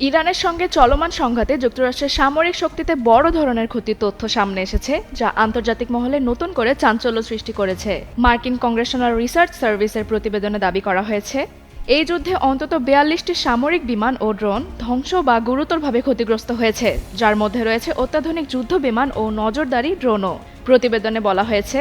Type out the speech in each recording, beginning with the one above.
ইরানের সঙ্গে চলমান সংঘাতে যুক্তরাষ্ট্রের সামরিক শক্তিতে বড় ধরনের ক্ষতির তথ্য সামনে এসেছে, যা আন্তর্জাতিক মহলে নতুন করে চাঞ্চল্য সৃষ্টি করেছে। মার্কিন কংগ্রেশনাল রিসার্চ সার্ভিসের প্রতিবেদনে দাবি করা হয়েছে, এই যুদ্ধে অন্তত ৪২টি সামরিক বিমান ও ড্রোন ধ্বংস বা গুরুতরভাবে ক্ষতিগ্রস্ত হয়েছে, যার মধ্যে রয়েছে অত্যাধুনিক যুদ্ধ বিমান ও নজরদারি ড্রোনও। প্রতিবেদনে বলা হয়েছে,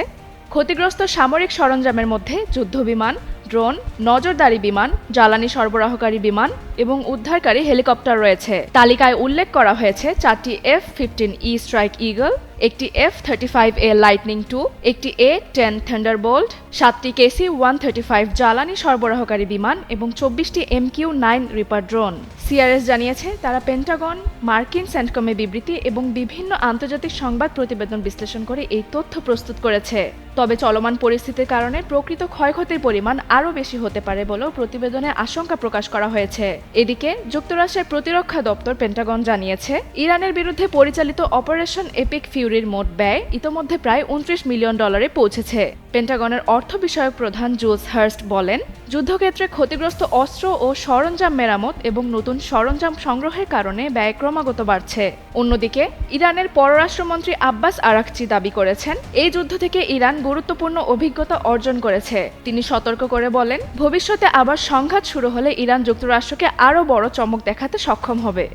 ক্ষতিগ্রস্ত সামরিক সরঞ্জামের মধ্যে যুদ্ধবিমান, ড্রোন, নজরদারি বিমান, জ্বালানি সরবরাহকারী বিমান এবং উদ্ধারকারী হেলিকপ্টার রয়েছে। তালিকায় উল্লেখ করা হয়েছে ৪টি F-15E স্ট্রাইক ঈগল, একটি F-35A লাইটনিং II, একটি A-10 থান্ডারবোল্ট, ৭টি KC-135 জ্বালানি সরবরাহকারী বিমান এবং ২৪টি MQ-9 রিপার ড্রোন। সিআরএস জানিয়েছে, তারা পেন্টাগন, মার্কিন সেন্টকমে বিবৃতি এবং বিভিন্ন আন্তর্জাতিক সংবাদ প্রতিবেদন বিশ্লেষণ করে এই তথ্য প্রস্তুত করেছে। তবে চলমান পরিস্থিতির কারণে প্রকৃত ক্ষয়ক্ষতির পরিমাণ আরও বেশি হতে পারে বলেও প্রতিবেদনে আশঙ্কা প্রকাশ করা হয়েছে। এদিকে যুক্তরাষ্ট্রের প্রতিরক্ষা দপ্তর পেন্টাগন জানিয়েছে, ইরানের বিরুদ্ধে পরিচালিত অপারেশন এপিক ফিউরির মোট ব্যয় ইতোমধ্যে প্রায় $29 মিলিয়ন পৌঁছেছে। পেন্টাগনের অর্থ বিষয়ক প্রধান জুলস হার্স্ট বলেন, যুদ্ধক্ষেত্রে ক্ষতিগ্রস্ত অস্ত্র ও সরঞ্জাম মেরামত এবং নতুন সরঞ্জাম সংগ্রহের কারণে ব্যয় ক্রমাগত বাড়ছে। অন্যদিকে ইরানের পররাষ্ট্রমন্ত্রী আব্বাস আরাকচি দাবি করেছেন, এই যুদ্ধ থেকে ইরান গুরুত্বপূর্ণ অভিজ্ঞতা অর্জন করেছে। তিনি সতর্ক করে বলেন, ভবিষ্যতে আবার সংঘাত শুরু হলে ইরান যুক্তরাষ্ট্রকে আরও বড় চমক দেখাতে সক্ষম হবে।